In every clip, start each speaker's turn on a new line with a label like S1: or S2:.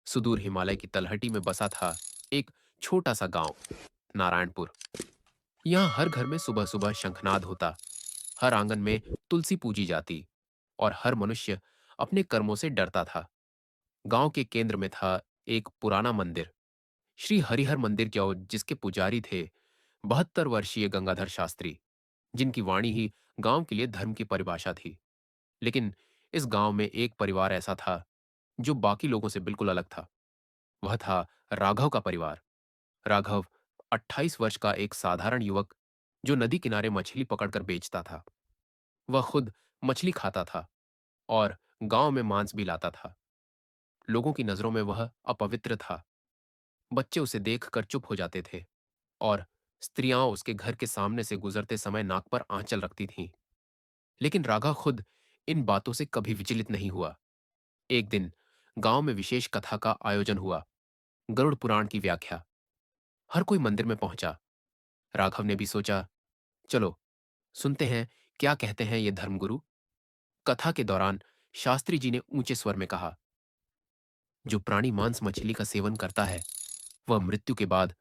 S1: सुदूर हिमालय की तलहटी में बसा था एक छोटा सा गांव, नारायणपुर। यहाँ हर घर में सुबह सुबह शंखनाद होता, हर आंगन में तुलसी पूजी जाती और हर मनुष्य अपने कर्मों से डरता था। गांव के केंद्र में था एक पुराना मंदिर, श्री हरिहर मंदिर, जो जिसके पुजारी थे 72 वर्षीय गंगाधर शास्त्री, जिनकी वाणी ही गांव के लिए धर्म की परिभाषा थी। लेकिन इस गांव में एक परिवार ऐसा था जो बाकी लोगों से बिल्कुल अलग था। वह था राघव का परिवार। राघव 28 वर्ष का एक साधारण युवक, जो नदी किनारे मछली पकड़कर बेचता था। वह खुद मछली खाता था और गांव में मांस भी लाता था। लोगों की नजरों में वह अपवित्र था। बच्चे उसे देखकर चुप हो जाते थे और स्त्रियां उसके घर के सामने से गुजरते समय नाक पर आंचल रखती थीं। लेकिन राघव खुद इन बातों से कभी विचलित नहीं हुआ। एक दिन गांव में विशेष कथा का आयोजन हुआ, गरुड़ पुराण की व्याख्या। हर कोई मंदिर में पहुंचा। राघव ने भी सोचा, चलो सुनते हैं क्या कहते हैं ये धर्मगुरु। कथा के दौरान शास्त्री जी ने ऊंचे स्वर में कहा, जो प्राणी मांस मछली का सेवन करता है वह मृत्यु के बाद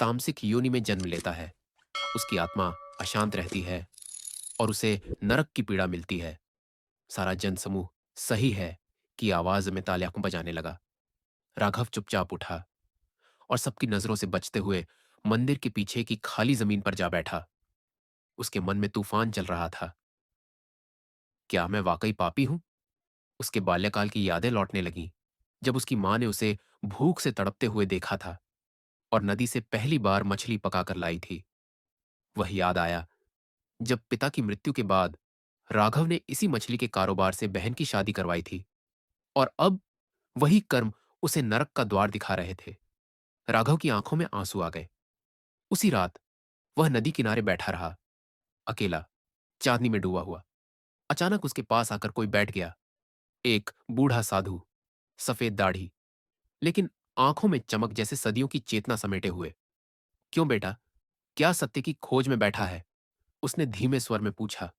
S1: तामसिक योनि में जन्म लेता है। उसकी आत्मा अशांत रहती है और उसे नरक की पीड़ा मिलती है। सारा जनसमूह सही है की आवाज में तालियां बजाने लगा। राघव चुपचाप उठा और सबकी नजरों से बचते हुए मंदिर के पीछे की खाली जमीन पर जा बैठा। उसके मन में तूफान चल रहा था। क्या मैं वाकई पापी हूं? उसके बाल्यकाल की यादें लौटने लगीं, जब उसकी मां ने उसे भूख से तड़पते हुए देखा था और नदी से पहली बार मछली पकाकर लाई थी। वह याद आया जब पिता की मृत्यु के बाद राघव ने इसी मछली के कारोबार से बहन की शादी करवाई थी, और अब वही कर्म उसे नरक का द्वार दिखा रहे थे। राघव की आंखों में आंसू आ गए। उसी रात वह नदी किनारे बैठा रहा, अकेला, चांदनी में डूबा हुआ। अचानक उसके पास आकर कोई बैठ गया। एक बूढ़ा साधु, सफेद दाढ़ी, लेकिन आंखों में चमक जैसे सदियों की चेतना समेटे हुए। क्यों बेटा, क्या सत्य की खोज में बैठा है? उसने धीमे स्वर में पूछा।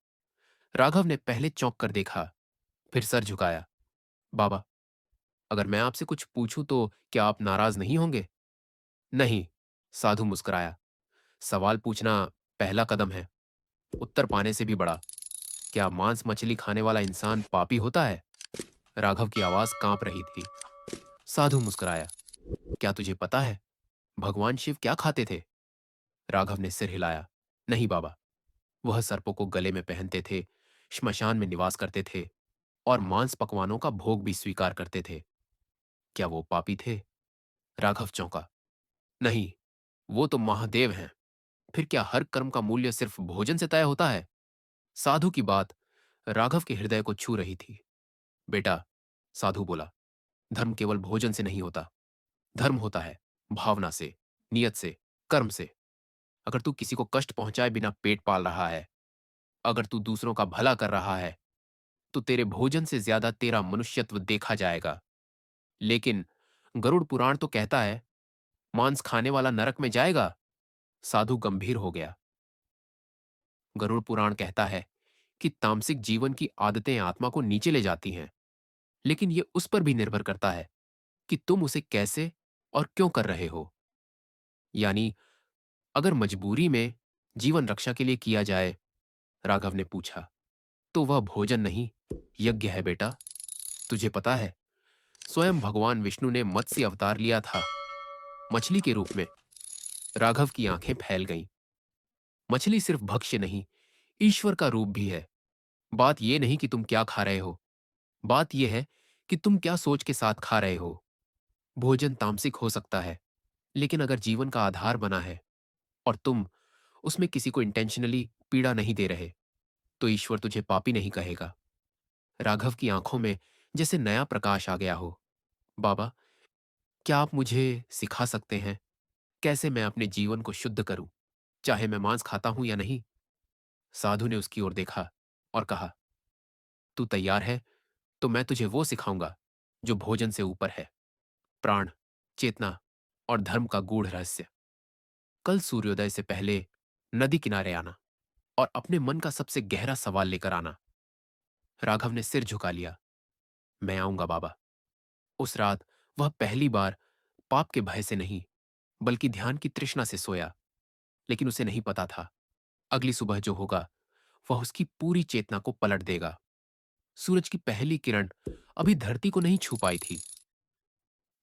S1: राघव ने पहले चौंक कर देखा, फिर सर झुकाया। बाबा, अगर मैं आपसे कुछ पूछूं तो क्या आप नाराज नहीं होंगे? नहीं, साधु मुस्कुराया। सवाल पूछना पहला कदम है, उत्तर पाने से भी बड़ा। क्या मांस मछली खाने वाला इंसान पापी होता है? राघव की आवाज कांप रही थी। साधु मुस्कुराया। क्या तुझे पता है भगवान शिव क्या खाते थे? राघव ने सिर हिलाया। नहीं बाबा, वह सर्पों को गले में पहनते थे, श्मशान में निवास करते थे और मांस पकवानों का भोग भी स्वीकार करते थे। क्या वो पापी थे? राघव चौंका। नहीं, वो तो महादेव हैं। फिर क्या हर कर्म का मूल्य सिर्फ भोजन से तय होता है? साधु की बात राघव के हृदय को छू रही थी। बेटा, साधु बोला, धर्म केवल भोजन से नहीं होता। धर्म होता है भावना से, नियत से, कर्म से। अगर तू किसी को कष्ट पहुंचाए बिना पेट पाल रहा है, अगर तू दूसरों का भला कर रहा है, तो तेरे भोजन से ज्यादा तेरा मनुष्यत्व देखा जाएगा। लेकिन गरुड़ पुराण तो कहता है मांस खाने वाला नरक में जाएगा। साधु गंभीर हो गया। गरुड़ पुराण कहता है कि तामसिक जीवन की आदतें आत्मा को नीचे ले जाती हैं, लेकिन यह उस पर भी निर्भर करता है कि तुम उसे कैसे और क्यों कर रहे हो। यानी अगर मजबूरी में जीवन रक्षा के लिए किया जाए, राघव ने पूछा, तो वह भोजन नहीं, यज्ञ है बेटा। तुझे पता है, स्वयं भगवान विष्णु ने मत्स्य अवतार लिया था, मछली के रूप में। राघव की आंखें फैल गईं। मछली सिर्फ भक्ष्य नहीं, ईश्वर का रूप भी है। बात यह नहीं कि तुम क्या खा रहे हो, बात यह है कि तुम क्या सोच के साथ खा रहे हो। भोजन तामसिक हो सकता है, लेकिन अगर जीवन का आधार बना है और तुम उसमें किसी को इंटेंशनली पीड़ा नहीं दे रहे, तो ईश्वर तुझे पापी नहीं कहेगा। राघव की आंखों में जैसे नया प्रकाश आ गया हो। बाबा, क्या आप मुझे सिखा सकते हैं कैसे मैं अपने जीवन को शुद्ध करूं, चाहे मैं मांस खाता हूं या नहीं? साधु ने उसकी ओर देखा और कहा, तू तैयार है तो मैं तुझे वो सिखाऊंगा जो भोजन से ऊपर है, प्राण, चेतना और धर्म का गूढ़ रहस्य। कल सूर्योदय से पहले नदी किनारे आना और अपने मन का सबसे गहरा सवाल लेकर आना। राघव ने सिर झुका लिया। मैं आऊंगा बाबा। उस रात वह पहली बार पाप के भय से नहीं, बल्कि ध्यान की तृष्णा से सोया। लेकिन उसे नहीं पता था, अगली सुबह जो होगा, वह उसकी पूरी चेतना को पलट देगा। सूरज की पहली किरण अभी धरती को नहीं छू पाई थी,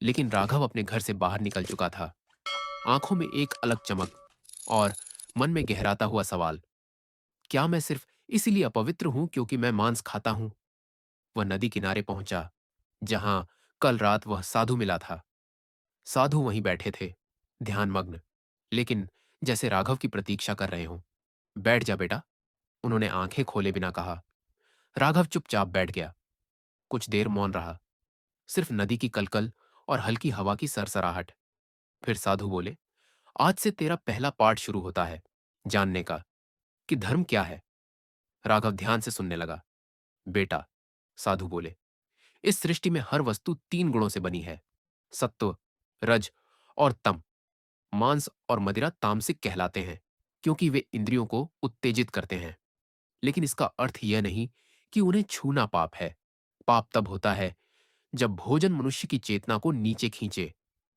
S1: लेकिन राघव अपने घर से बाहर निकल चुका था। आंखों में एक अलग चमक और मन में गहराता हुआ सवाल, क्या मैं सिर्फ इसीलिए अपवित्र हूं क्योंकि मैं मांस खाता हूं? वह नदी किनारे पहुंचा, जहां कल रात वह साधु मिला था। साधु वहीं बैठे थे, ध्यानमग्न, लेकिन जैसे राघव की प्रतीक्षा कर रहे हों। बैठ जा बेटा, उन्होंने आंखें खोले बिना कहा। राघव चुपचाप बैठ गया। कुछ देर मौन रहा, सिर्फ नदी की कलकल और हल्की हवा की सरसराहट। फिर साधु बोले, आज से तेरा पहला पाठ शुरू होता है, जानने का कि धर्म क्या है। राघव ध्यान से सुनने लगा। बेटा, साधु बोले, इस सृष्टि में हर वस्तु तीन गुणों से बनी है, सत्व, रज और तम। मांस और मदिरा तामसिक कहलाते हैं, क्योंकि वे इंद्रियों को उत्तेजित करते हैं। लेकिन इसका अर्थ यह नहीं कि उन्हें छूना पाप है। पाप तब होता है जब भोजन मनुष्य की चेतना को नीचे खींचे,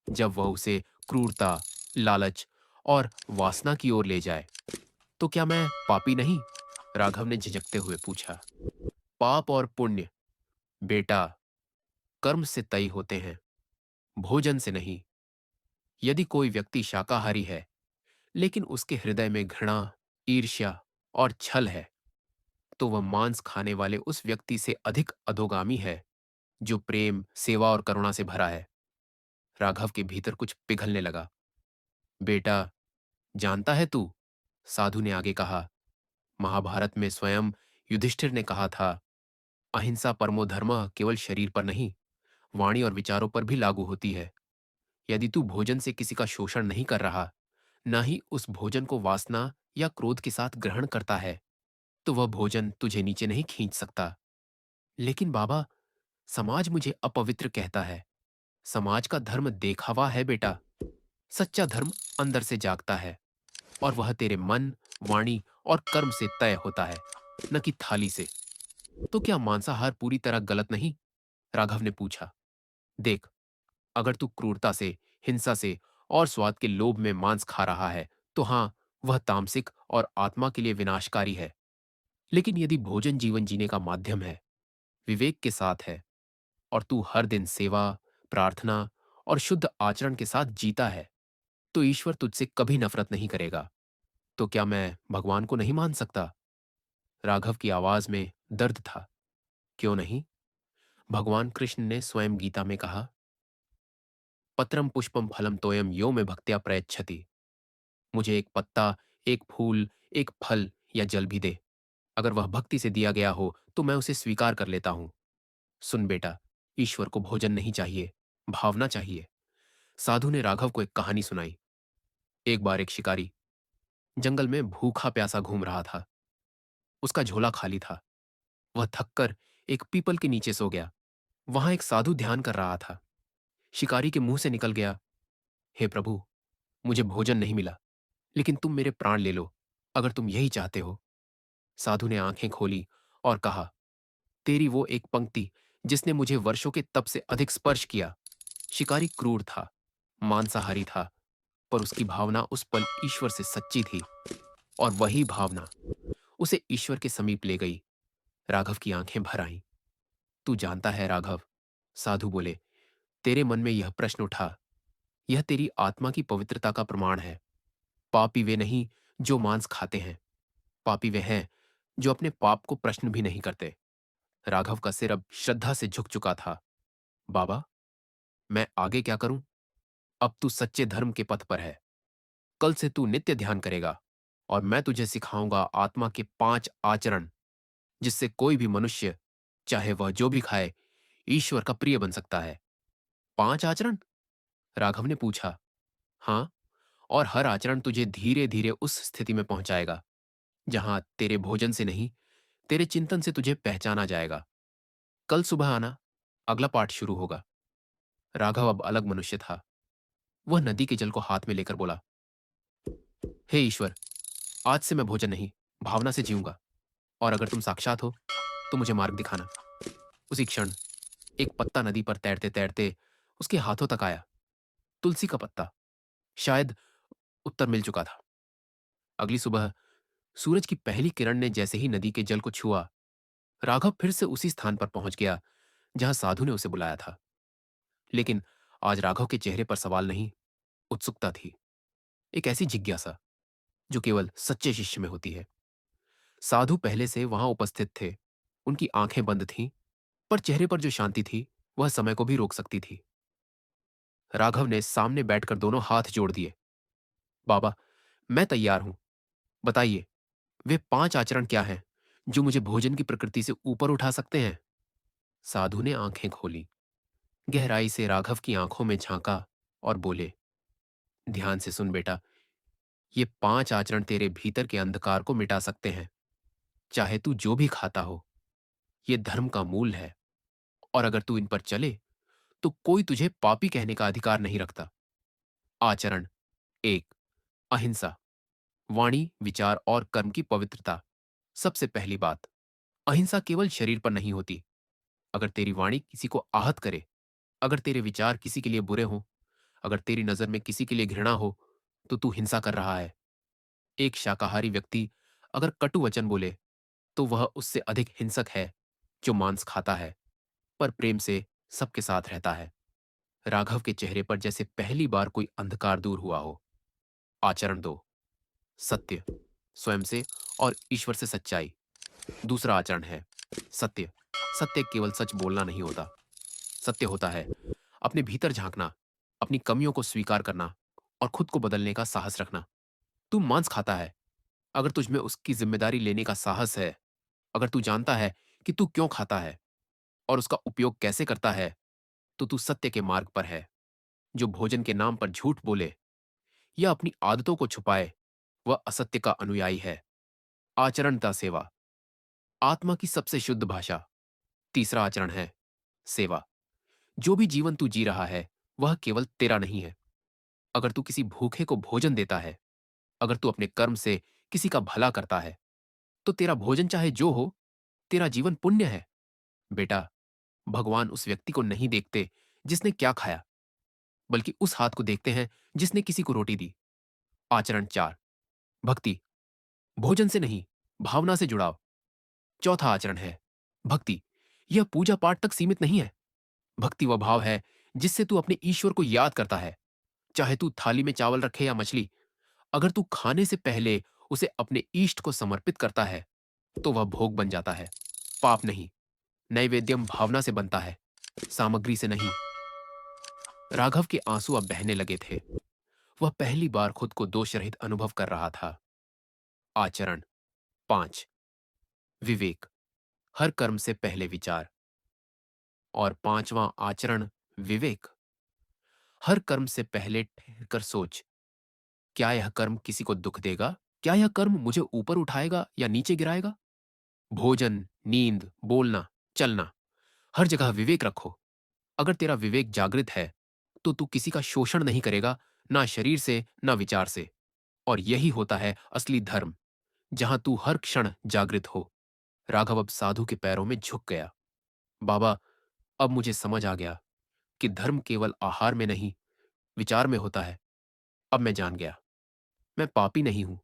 S1: जब वह उसे क्रूरता, लालच और वासना की ओर ले जाए। तो क्या मैं पापी नहीं? राघव ने झिझकते हुए पूछा। पाप और पुण्य, बेटा, कर्म से तय होते हैं, भोजन से नहीं। यदि कोई व्यक्ति शाकाहारी है, लेकिन उसके हृदय में घृणा, ईर्ष्या और छल है, तो वह मांस खाने वाले उस व्यक्ति से अधिक अधोगामी है, जो प्रेम, सेवा और करुणा से भरा है। राघव के भीतर कुछ पिघलने लगा। बेटा, जानता है तू, साधु ने आगे कहा, महाभारत में स्वयं युधिष्ठिर ने कहा था, अहिंसा परमो धर्मः केवल शरीर पर नहीं, वाणी और विचारों पर भी लागू होती है। यदि तू भोजन से किसी का शोषण नहीं कर रहा, ना ही उस भोजन को वासना या क्रोध के साथ ग्रहण करता है, तो वह भोजन तुझे नीचे नहीं खींच सकता। लेकिन बाबा, समाज मुझे अपवित्र कहता है। समाज का धर्म देखावा है बेटा। सच्चा धर्म अंदर से जागता है, और वह तेरे मन, वाणी और कर्म से तय होता है, न कि थाली से। तो क्या मांसाहार पूरी तरह गलत नहीं? राघव ने पूछा। देख, अगर तू क्रूरता से, हिंसा से और स्वाद के लोभ में मांस खा रहा है, तो हां, वह तामसिक और आत्मा के लिए विनाशकारी है। लेकिन यदि भोजन जीवन जीने का माध्यम है, विवेक के साथ है, और तू हर दिन सेवा, प्रार्थना और शुद्ध आचरण के साथ जीता है, तो ईश्वर तुझसे कभी नफरत नहीं करेगा। तो क्या मैं भगवान को नहीं मान सकता? राघव की आवाज में दर्द था। क्यों नहीं? भगवान कृष्ण ने स्वयं गीता में कहा, पत्रम पुष्पम फलम तोयम यो में भक्त्या प्रयच्छति। मुझे एक पत्ता, एक फूल, एक फल या जल भी दे। अगर वह भक्ति से दिया गया हो, तो मैं उसे स्वीकार कर लेता हूं। सुन बेटा, ईश्वर को भोजन नहीं चाहिए, भावना चाहिए। साधु ने राघव को एक कहानी सुनाई। एक बार एक शिकारी जंगल में भूखा प्यासा घूम रहा था। उसका झोला खाली था। वह थककर एक पीपल के नीचे सो गया। वहां एक साधु ध्यान कर रहा था। शिकारी के मुंह से निकल गया, हे प्रभु, मुझे भोजन नहीं मिला, लेकिन तुम मेरे प्राण ले लो, अगर तुम यही चाहते हो। साधु ने आंखें खोली और कहा, तेरी वो एक पंक्ति जिसने मुझे वर्षों के तप से अधिक स्पर्श किया। शिकारी क्रूर था, मांसाहारी था, पर उसकी भावना उस पल ईश्वर से सच्ची थी, और वही भावना उसे ईश्वर के समीप ले गई। राघव की आंखें भर आईं। तू जानता है राघव, साधु बोले, तेरे मन में यह प्रश्न उठा, यह तेरी आत्मा की पवित्रता का प्रमाण है। पापी वे नहीं जो मांस खाते हैं, पापी वे हैं जो अपने पाप को प्रश्न भी नहीं करते। राघव का सिर अब श्रद्धा से झुक चुका था। बाबा, मैं आगे क्या करूं? अब तू सच्चे धर्म के पथ पर है। कल से तू नित्य ध्यान करेगा, और मैं तुझे सिखाऊंगा आत्मा के 5 आचरण, जिससे कोई भी मनुष्य, चाहे वह जो भी खाए, ईश्वर का प्रिय बन सकता है। 5 आचरण? राघव ने पूछा। हां, और हर आचरण तुझे धीरे धीरे उस स्थिति में पहुंचाएगा, जहां तेरे भोजन से नहीं, तेरे चिंतन से तुझे पहचाना जाएगा। कल सुबह आना, अगला पाठ शुरू होगा। राघव अब अलग मनुष्य था। वह नदी के जल को हाथ में लेकर बोला, हे ईश्वर, आज से मैं भोजन नहीं, भावना से जीऊंगा, और अगर तुम साक्षात हो, तो मुझे मार्ग दिखाना। उसी क्षण एक पत्ता नदी पर तैरते तैरते उसके हाथों तक आया। तुलसी का पत्ता। शायद उत्तर मिल चुका था। अगली सुबह सूरज की पहली किरण ने जैसे ही नदी के जल को छुआ, राघव फिर से उसी स्थान पर पहुंच गया जहां साधु ने उसे बुलाया था। लेकिन आज राघव के चेहरे पर सवाल नहीं, उत्सुकता थी। एक ऐसी जिज्ञासा जो केवल सच्चे शिष्य में होती है। साधु पहले से वहां उपस्थित थे। उनकी आंखें बंद थीं, पर चेहरे पर जो शांति थी वह समय को भी रोक सकती थी। राघव ने सामने बैठकर दोनों हाथ जोड़ दिए। बाबा, मैं तैयार हूं। बताइए, वे 5 आचरण क्या हैं जो मुझे भोजन की प्रकृति से ऊपर उठा सकते हैं? साधु ने आंखें खोली, गहराई से राघव की आंखों में झांका और बोले, ध्यान से सुन बेटा, ये 5 आचरण तेरे भीतर के अंधकार को मिटा सकते हैं। चाहे तू जो भी खाता हो, ये धर्म का मूल है। और अगर तू इन पर चले तो कोई तुझे पापी कहने का अधिकार नहीं रखता। आचरण 1, अहिंसा। वाणी, विचार और कर्म की पवित्रता। सबसे पहली बात, अहिंसा केवल शरीर पर नहीं होती। अगर तेरी वाणी किसी को आहत करे, अगर तेरे विचार किसी के लिए बुरे हों, अगर तेरी नजर में किसी के लिए घृणा हो, तो तू हिंसा कर रहा है। एक शाकाहारी व्यक्ति अगर कटु वचन बोले, तो वह उससे अधिक हिंसक है जो मांस खाता है पर प्रेम से सबके साथ रहता है। राघव के चेहरे पर जैसे पहली बार कोई अंधकार दूर हुआ हो। आचरण 2, सत्य। स्वयं से और ईश्वर से सच्चाई। दूसरा आचरण है सत्य। सत्य केवल सच बोलना नहीं होता। सत्य होता है अपने भीतर झांकना, अपनी कमियों को स्वीकार करना और खुद को बदलने का साहस रखना। तू मांस खाता है, अगर तुझ में उसकी जिम्मेदारी लेने का साहस है, अगर तू जानता है कि तू क्यों खाता है और उसका उपयोग कैसे करता है, तो तू सत्य के मार्ग पर है। जो भोजन के नाम पर झूठ बोले या अपनी आदतों को छुपाए, वह असत्य का अनुयायी है। आचरणता सेवा, आत्मा की सबसे शुद्ध भाषा। तीसरा आचरण है सेवा। जो भी जीवन तू जी रहा है, वह केवल तेरा नहीं है। अगर तू किसी भूखे को भोजन देता है, अगर तू अपने कर्म से किसी का भला करता है, तो तेरा भोजन चाहे जो हो, तेरा जीवन पुण्य है। बेटा, भगवान उस व्यक्ति को नहीं देखते जिसने क्या खाया, बल्कि उस हाथ को देखते हैं जिसने किसी को रोटी दी। आचरण 4, भक्ति। भोजन से नहीं, भावना से जुड़ाव। चौथा आचरण है भक्ति। यह पूजा पाठ तक सीमित नहीं है। भक्ति वह भाव है जिससे तू अपने ईश्वर को याद करता है। चाहे तू थाली में चावल रखे या मछली, अगर तू खाने से पहले उसे अपने इष्ट को समर्पित करता है, तो वह भोग बन जाता है, पाप नहीं। नैवेद्यम भावना से बनता है, सामग्री से नहीं। राघव के आंसू अब बहने लगे थे। वह पहली बार खुद को दोष रहित अनुभव कर रहा था। आचरण 5, विवेक। हर कर्म से पहले विचार। और पांचवां आचरण विवेक। हर कर्म से पहले ठहर कर सोच, क्या यह कर्म किसी को दुख देगा? क्या यह कर्म मुझे ऊपर उठाएगा या नीचे गिराएगा? भोजन, नींद, बोलना, चलना, हर जगह विवेक रखो। अगर तेरा विवेक जागृत है, तो तू किसी का शोषण नहीं करेगा, ना शरीर से, ना विचार से। और यही होता है असली धर्म, जहां तू हर क्षण जागृत हो। राघव अब साधु के पैरों में झुक गया। बाबा, अब मुझे समझ आ गया कि धर्म केवल आहार में नहीं, विचार में होता है। अब मैं जान गया, मैं पापी नहीं हूं।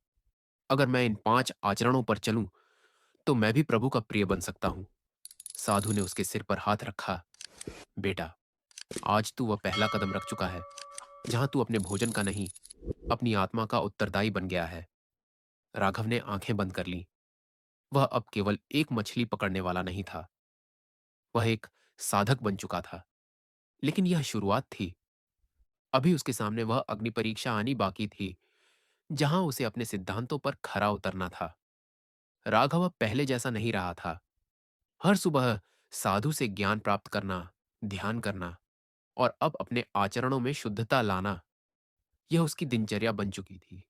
S1: अगर मैं इन 5 आचरणों पर चलूं, तो मैं भी प्रभु का प्रिय बन सकता हूं। साधु ने उसके सिर पर हाथ रखा। बेटा, आज तू वह पहला कदम रख चुका है, जहां तू अपने भोजन का नहीं, अपनी आत्मा का उत्तरदायी बन गया है। राघव ने आंखें बंद कर लीं। वह अब केवल एक मछली पकड़ने वाला नहीं था, वह एक साधक बन चुका था। लेकिन यह शुरुआत थी। अभी उसके सामने वह अग्नि परीक्षा आनी बाकी थी, जहां उसे अपने सिद्धांतों पर खरा उतरना था। राघव अब पहले जैसा नहीं रहा था। हर सुबह साधु से ज्ञान प्राप्त करना, ध्यान करना और अब अपने आचरणों में शुद्धता लाना, यह उसकी दिनचर्या बन चुकी थी।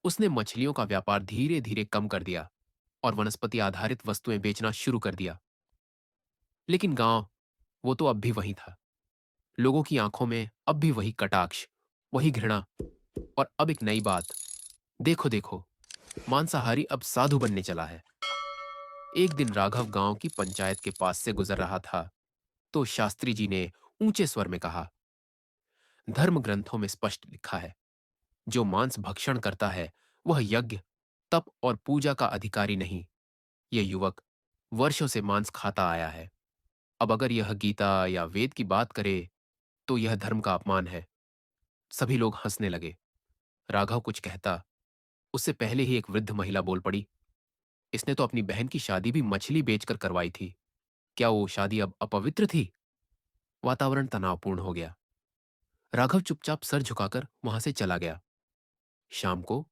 S1: उसने मछलियों का व्यापार धीरे धीरे कम कर दिया और वनस्पति आधारित वस्तुएं बेचना शुरू कर दिया। लेकिन गांव, वो तो अब भी वही था। लोगों की आंखों में अब भी वही कटाक्ष, वही घृणा। और अब एक नई बात, देखो देखो, मांसाहारी अब साधु बनने चला है। एक दिन राघव गांव की पंचायत के पास से गुजर रहा था, तो शास्त्री जी ने ऊंचे स्वर में कहा, धर्म ग्रंथों में स्पष्ट लिखा है, जो मांस भक्षण करता है वह यज्ञ, तप और पूजा का अधिकारी नहीं। यह युवक वर्षों से मांस खाता आया है। अब अगर यह गीता या वेद की बात करे तो यह धर्म का अपमान है। सभी लोग हंसने लगे। राघव कुछ कहता, उससे पहले ही एक वृद्ध महिला बोल पड़ी, इसने तो अपनी बहन की शादी भी मछली बेचकर करवाई थी। क्या वो शादी अब अपवित्र थी? वातावरण तनावपूर्ण हो गया। राघव चुपचाप सर झुकाकर वहां से चला गया। शाम को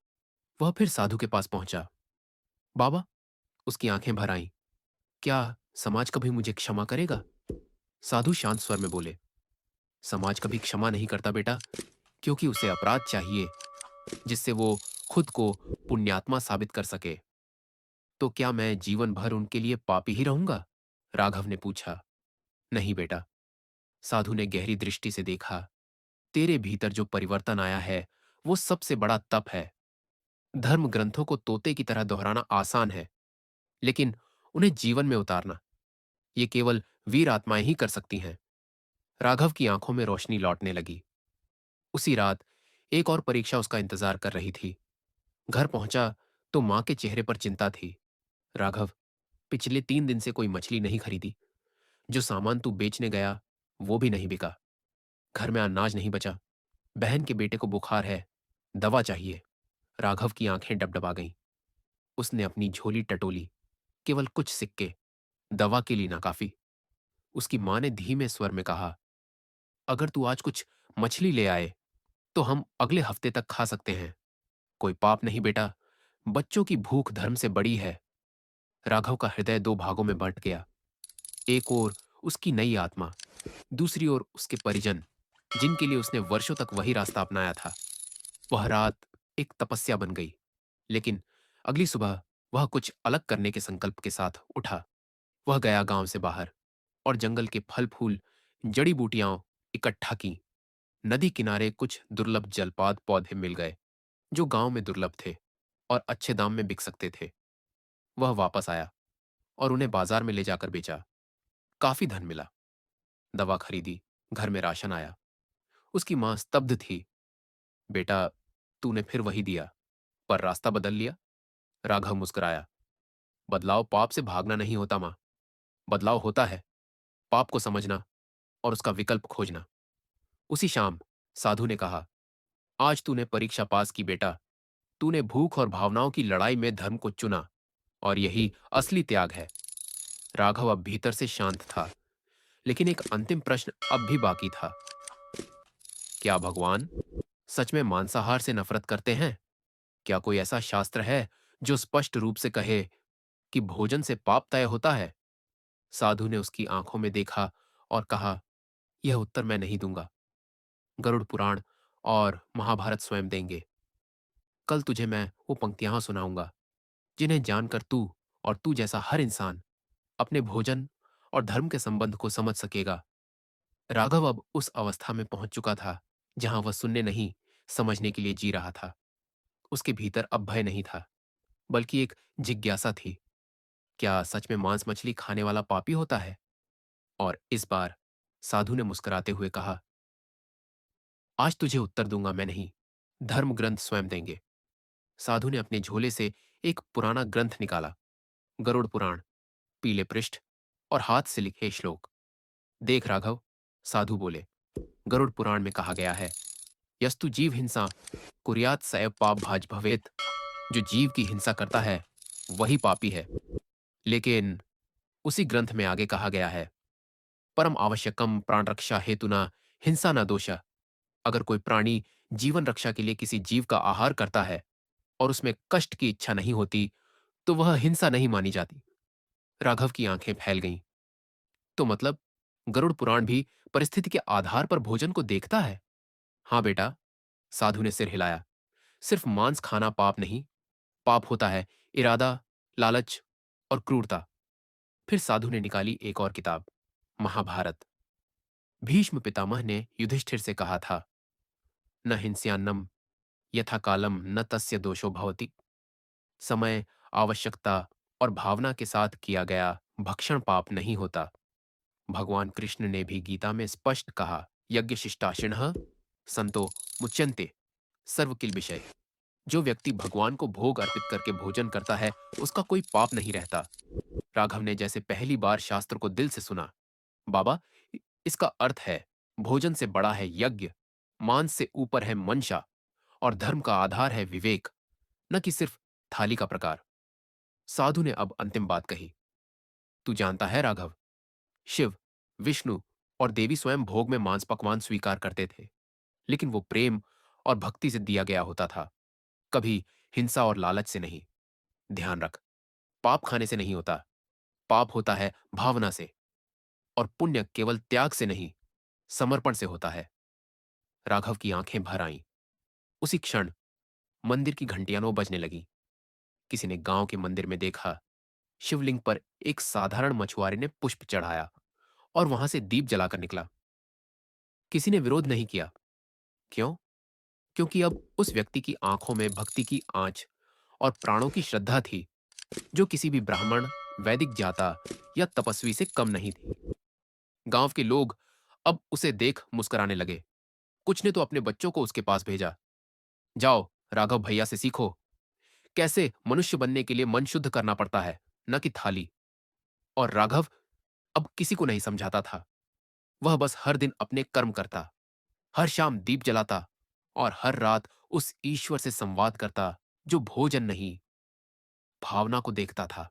S1: वह फिर साधु के पास पहुंचा। बाबा, उसकी आंखें भर आईं। क्या समाज कभी मुझे क्षमा करेगा? साधु शांत स्वर में बोले, समाज कभी क्षमा नहीं करता बेटा, क्योंकि उसे अपराध चाहिए जिससे वो खुद को पुण्यात्मा साबित कर सके। तो क्या मैं जीवन भर उनके लिए पापी ही रहूंगा? राघव ने पूछा। नहीं बेटा। साधु ने गहरी दृष्टि से देखा। तेरे भीतर जो परिवर्तन आया है वो सबसे बड़ा तप है। धर्म ग्रंथों को तोते की तरह दोहराना आसान है, लेकिन उन्हें जीवन में उतारना ये केवल वीर आत्माएं ही कर सकती हैं। राघव की आंखों में रोशनी लौटने लगी। उसी रात एक और परीक्षा उसका इंतजार कर रही थी। घर पहुंचा तो मां के चेहरे पर चिंता थी। राघव, पिछले 3 दिन से कोई मछली नहीं खरीदी। जो सामान तू बेचने गया वो भी नहीं बिका। घर में अनाज नहीं बचा। बहन के बेटे को बुखार है, दवा चाहिए। राघव की आंखें डबडबा गईं। उसने अपनी झोली टटोली। केवल कुछ सिक्के, दवा के लिए ना काफी। उसकी मां ने धीमे स्वर में कहा, अगर तू आज कुछ मछली ले आए तो हम अगले हफ्ते तक खा सकते हैं। कोई पाप नहीं बेटा, बच्चों की भूख धर्म से बड़ी है। राघव का हृदय दो भागों में बंट गया। एक ओर उसकी नई आत्मा, दूसरी ओर उसके परिजन, जिनके लिए उसने वर्षों तक वही रास्ता अपनाया था। वह रात एक तपस्या बन गई, लेकिन अगली सुबह वह कुछ अलग करने के संकल्प के साथ उठा। वह गया गांव से बाहर और जंगल के फल फूल, जड़ी बूटियां इकट्ठा की। नदी किनारे कुछ दुर्लभ जलपात पौधे मिल गए जो गांव में दुर्लभ थे और अच्छे दाम में बिक सकते थे। वह वापस आया और उन्हें बाजार में ले जाकर बेचा। काफी धन मिला। दवा खरीदी, घर में राशन आया। उसकी मां स्तब्ध थी। बेटा, तूने फिर वही दिया, पर रास्ता बदल लिया। राघव मुस्कुराया। बदलाव पाप से भागना नहीं होता मां। बदलाव होता है पाप को समझना और उसका विकल्प खोजना। उसी शाम साधु ने कहा, आज तूने परीक्षा पास की बेटा। तूने भूख और भावनाओं की लड़ाई में धर्म को चुना, और यही असली त्याग है। राघव अब भीतर से शांत था, लेकिन एक अंतिम प्रश्न अब भी बाकी था। क्या भगवान सच में मांसाहार से नफरत करते हैं? क्या कोई ऐसा शास्त्र है जो स्पष्ट रूप से कहे कि भोजन से पाप तय होता है? साधु ने उसकी आंखों में देखा और कहा, यह उत्तर मैं नहीं दूंगा। गरुड़ पुराण और महाभारत स्वयं देंगे। कल तुझे मैं वो पंक्तियां सुनाऊंगा जिन्हें जानकर तू और तू जैसा हर इंसान अपने भोजन और धर्म के संबंध को समझ सकेगा। राघव अब उस अवस्था में पहुंच चुका था जहां वह सुनने नहीं, समझने के लिए जी रहा था। उसके भीतर अब भय नहीं था, बल्कि एक जिज्ञासा थी। क्या सच में मांस मछली खाने वाला पापी होता है? और इस बार साधु ने मुस्कुराते हुए कहा, आज तुझे उत्तर दूंगा मैं नहीं, धर्म ग्रंथ स्वयं देंगे। साधु ने अपने झोले से एक पुराना ग्रंथ निकाला। गरुड़ पुराण, पीले पृष्ठ और हाथ से लिखे श्लोक। देख राघव, साधु बोले, गरुड़ पुराण में कहा गया है, यस्तु जीव हिंसा कुर्यात सैव पाप भाज भवेत। जो जीव की हिंसा करता है वही पापी है। लेकिन उसी ग्रंथ में आगे कहा गया है, परम आवश्यकम प्राण रक्षा हेतुना हिंसा न दोषा। अगर कोई प्राणी जीवन रक्षा के लिए किसी जीव का आहार करता है और उसमें कष्ट की इच्छा नहीं होती तो वह हिंसा नहीं मानी जाती। राघव की आंखें फैल गईं। तो मतलब गरुड़ पुराण भी परिस्थिति के आधार पर भोजन को देखता है? हां बेटा, साधु ने सिर हिलाया। सिर्फ मांस खाना पाप नहीं, पाप होता है इरादा, लालच और क्रूरता। फिर साधु ने निकाली एक और किताब, महाभारत। भीष्म पितामह ने युधिष्ठिर से कहा था, न हिंस्यान्नम यथा कालम न तस्य दोषो भवति। समय, आवश्यकता और भावना के साथ किया गया भक्षण पाप नहीं होता। भगवान कृष्ण ने भी गीता में स्पष्ट कहा, यज्ञ शिष्टाशिनः संतो मुच्यन्ते सर्व किल विषय। जो व्यक्ति भगवान को भोग अर्पित करके भोजन करता है, उसका कोई पाप नहीं रहता। राघव ने जैसे पहली बार शास्त्र को दिल से सुना। बाबा, इसका अर्थ है, भोजन से बड़ा है यज्ञ, मांस से ऊपर है मंशा, और धर्म का आधार है विवेक, न कि सिर्फ थाली का प्रकार। साधु ने अब अंतिम बात कही। तू जानता है राघव, शिव, विष्णु और देवी स्वयं भोग में मांस पकवान स्वीकार करते थे, लेकिन वो प्रेम और भक्ति से दिया गया होता था, कभी हिंसा और लालच से नहीं। ध्यान रख, पाप खाने से नहीं होता, पाप होता है भावना से, और पुण्य केवल त्याग से नहीं, समर्पण से होता है। राघव की आंखें भर आईं। उसी क्षण मंदिर की घंटियां नो बजने लगी। किसी ने गांव के मंदिर में देखा, शिवलिंग पर एक साधारण मछुआरे ने पुष्प चढ़ाया और वहां से दीप जलाकर निकला। किसी ने विरोध नहीं किया। क्यों? क्योंकि अब उस व्यक्ति की आंखों में भक्ति की आंच और प्राणों की श्रद्धा थी, जो किसी भी ब्राह्मण, वैदिक जाता या तपस्वी से कम नहीं थी। गांव के लोग अब उसे देख मुस्कुराने लगे। कुछ ने तो अपने बच्चों को उसके पास भेजा। जाओ, राघव भैया से सीखो, कैसे मनुष्य बनने के लिए मन शुद्ध करना पड़ता है, न कि थाली। और राघव अब किसी को नहीं समझाता था। वह बस हर दिन अपने कर्म करता, हर शाम दीप जलाता और हर रात उस ईश्वर से संवाद करता, जो भोजन नहीं, भावना को देखता था।